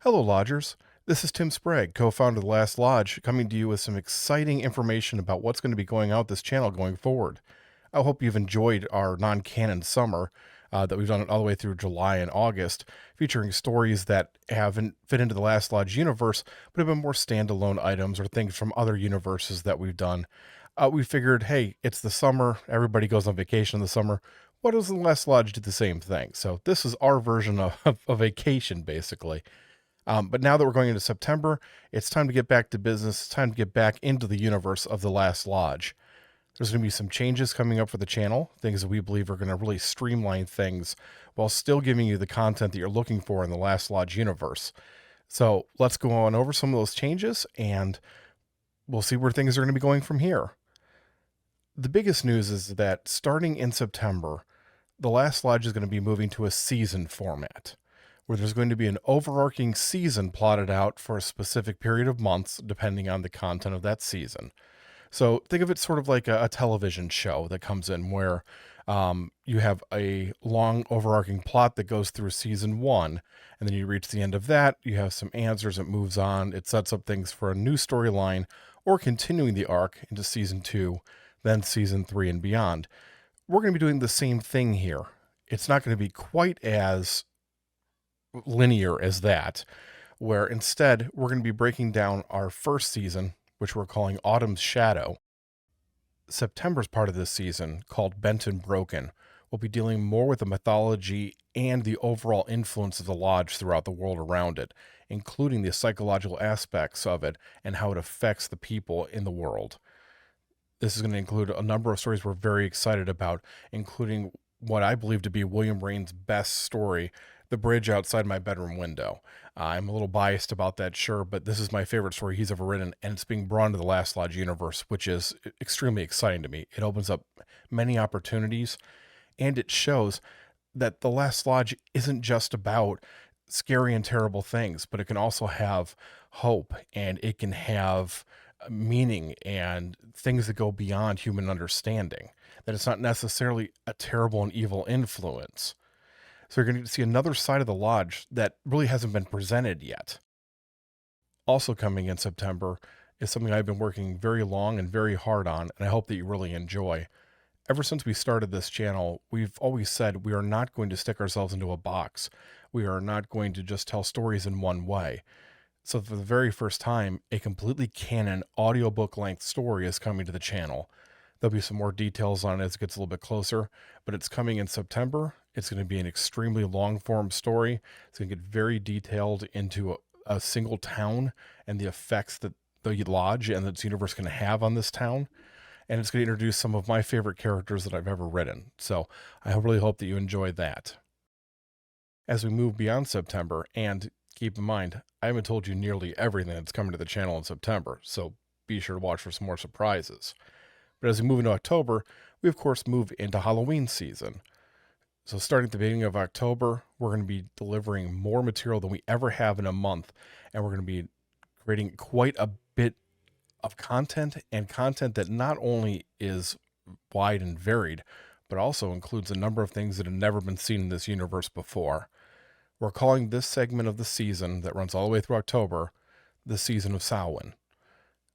Hello, Lodgers. This is Tim Sprague, co-founder of The Last Lodge, coming to you with some exciting information about what's going to be going out this channel going forward. I hope you've enjoyed our non-canon summer that we've done all the way through July and August, featuring stories that haven't fit into the Last Lodge universe, but have been more standalone items or things from other universes that we've done. We figured, hey, it's the summer. Everybody goes on vacation in the summer. What does the Last Lodge do the same thing? So this is our version of a vacation, basically. But now that we're going into September, it's time to get back to business. It's time to get back into the universe of The Last Lodge. There's going to be some changes coming up for the channel, things that we believe are going to really streamline things while still giving you the content that you're looking for in the Last Lodge universe. So let's go on over some of those changes and we'll see where things are going to be going from here. The biggest news is that starting in September, The Last Lodge is going to be moving to a season format, where there's going to be an overarching season plotted out for a specific period of months, depending on the content of that season. So think of it sort of like a television show that comes in where you have a long overarching plot that goes through season one, and then you reach the end of that, you have some answers, it moves on, it sets up things for a new storyline, or continuing the arc into season two, then season three and beyond. We're going to be doing the same thing here. It's not going to be quite as linear as that, where instead we're going to be breaking down our first season, which we're calling Autumn's Shadow. September's part of this season, called Bent and Broken, will be dealing more with the mythology and the overall influence of the lodge throughout the world around it, including the psychological aspects of it and how it affects the people in the world. This is going to include a number of stories we're very excited about, including what I believe to be William Rain's best story, The Bridge Outside My Bedroom Window. I'm a little biased about that, sure, but this is my favorite story he's ever written, and it's being brought into the Last Lodge universe, which is extremely exciting to me. It opens up many opportunities, and it shows that the Last Lodge isn't just about scary and terrible things, but it can also have hope, and it can have meaning and things that go beyond human understanding. That it's not necessarily a terrible and evil influence. So you're going to see another side of the lodge that really hasn't been presented yet. Also coming in September is something I've been working very long and very hard on, and I hope that you really enjoy. Ever since we started this channel, we've always said we are not going to stick ourselves into a box. We are not going to just tell stories in one way. So for the very first time, a completely canon audiobook length story is coming to the channel. There'll be some more details on it as it gets a little bit closer, but it's coming in September. It's going to be an extremely long form story. It's going to get very detailed into a single town and the effects that the lodge and its universe can have on this town. And it's going to introduce some of my favorite characters that I've ever written. So I really hope that you enjoy that. As we move beyond September, and keep in mind, I haven't told you nearly everything that's coming to the channel in September, so be sure to watch for some more surprises. But as we move into October, we of course move into Halloween season. So starting at the beginning of October, we're going to be delivering more material than we ever have in a month, and we're going to be creating quite a bit of content, and content that not only is wide and varied, but also includes a number of things that have never been seen in this universe before. We're calling this segment of the season that runs all the way through October the season of Samhain.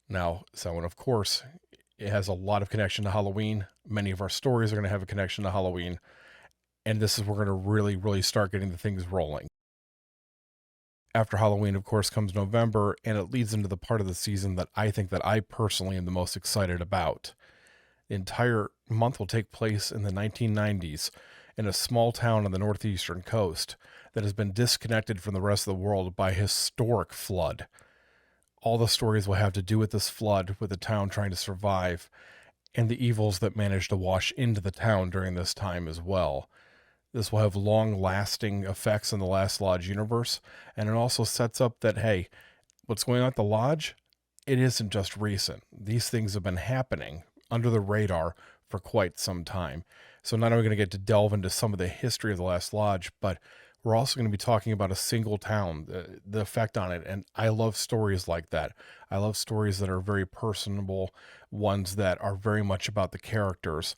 Now, Samhain, of course, it has a lot of connection to Halloween. Many of our stories are going to have a connection to Halloween. And this is where we're going to really, really start getting the things rolling. After Halloween, of course, comes November, and it leads into the part of the season that I think that I personally am the most excited about. The entire month will take place in the 1990s in a small town on the northeastern coast that has been disconnected from the rest of the world by a historic flood. All the stories will have to do with this flood, with the town trying to survive, and the evils that managed to wash into the town during this time as well. This will have long-lasting effects in the Last Lodge universe, and it also sets up that, hey, what's going on at the lodge, it isn't just recent. These things have been happening under the radar for quite some time. So not only are we going to get to delve into some of the history of the Last Lodge, but we're also going to be talking about a single town, the effect on it. And I love stories like that. I love stories that are very personable, ones that are very much about the characters.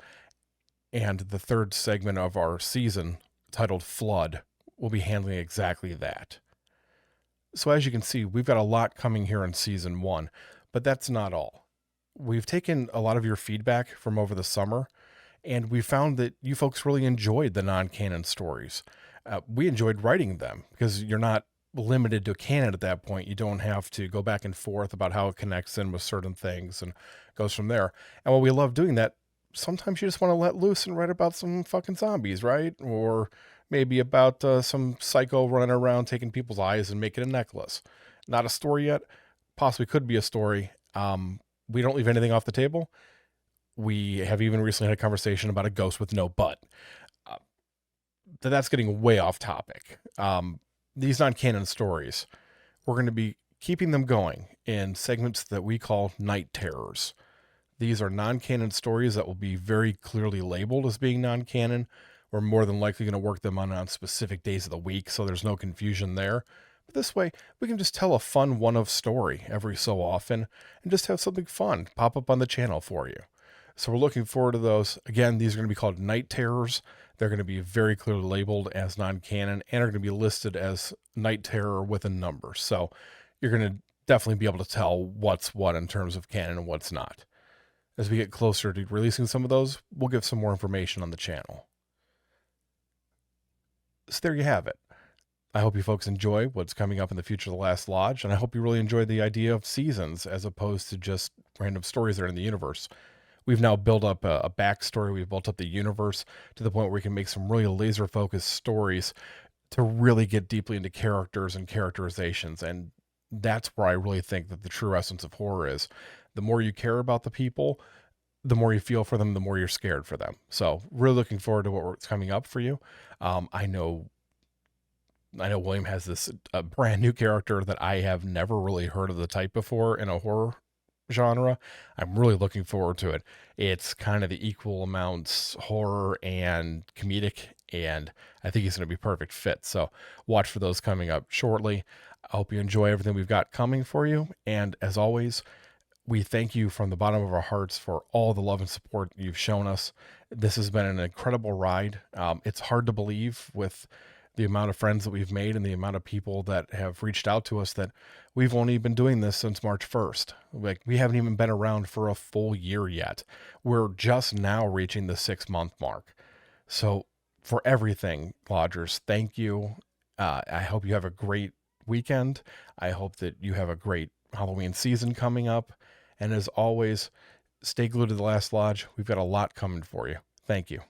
And the third segment of our season, titled Flood, will be handling exactly that. So, as you can see, we've got a lot coming here in season one, but that's not all. We've taken a lot of your feedback from over the summer, and we found that you folks really enjoyed the non canon stories. We enjoyed writing them because you're not limited to canon at that point. You don't have to go back and forth about how it connects in with certain things and goes from there. And while we love doing that, sometimes you just want to let loose and write about some fucking zombies, right? Or maybe about some psycho running around taking people's eyes and making a necklace. Not a story yet. Possibly could be a story. We don't leave anything off the table. We have even recently had a conversation about a ghost with no butt. Uh, that's getting way off topic. These non-canon stories, we're going to be keeping them going in segments that we call night terrors. These are non-canon stories that will be very clearly labeled as being non-canon. We're more than likely going to work them on specific days of the week, so there's no confusion there. But this way, we can just tell a fun one-off story every so often and just have something fun pop up on the channel for you. So we're looking forward to those. Again, these are going to be called night terrors. They're going to be very clearly labeled as non-canon and are going to be listed as night terror with a number. So you're going to definitely be able to tell what's what in terms of canon and what's not. As we get closer to releasing some of those, we'll give some more information on the channel. So there you have it. I hope you folks enjoy what's coming up in the future of The Last Lodge, and I hope you really enjoy the idea of seasons as opposed to just random stories that are in the universe. We've now built up a backstory. We've built up the universe to the point where we can make some really laser-focused stories to really get deeply into characters and characterizations. And that's where I really think that the true essence of horror is. The more you care about the people, the more you feel for them, the more you're scared for them. So really looking forward to what's coming up for you. I know William has this brand new character that I have never really heard of the type before in a horror genre. I'm really looking forward to it. It's kind of the equal amounts horror and comedic, and I think he's going to be a perfect fit. So watch for those coming up shortly. I hope you enjoy everything we've got coming for you. And as always, we thank you from the bottom of our hearts for all the love and support you've shown us. This has been an incredible ride. It's hard to believe with the amount of friends that we've made and the amount of people that have reached out to us that we've only been doing this since March 1st. Like, we haven't even been around for a full year yet. We're just now reaching the 6-month mark. So for everything, Lodgers, thank you. I hope you have a great weekend. I hope that you have a great Halloween season coming up. And as always, stay glued to The Last Lodge. We've got a lot coming for you. Thank you.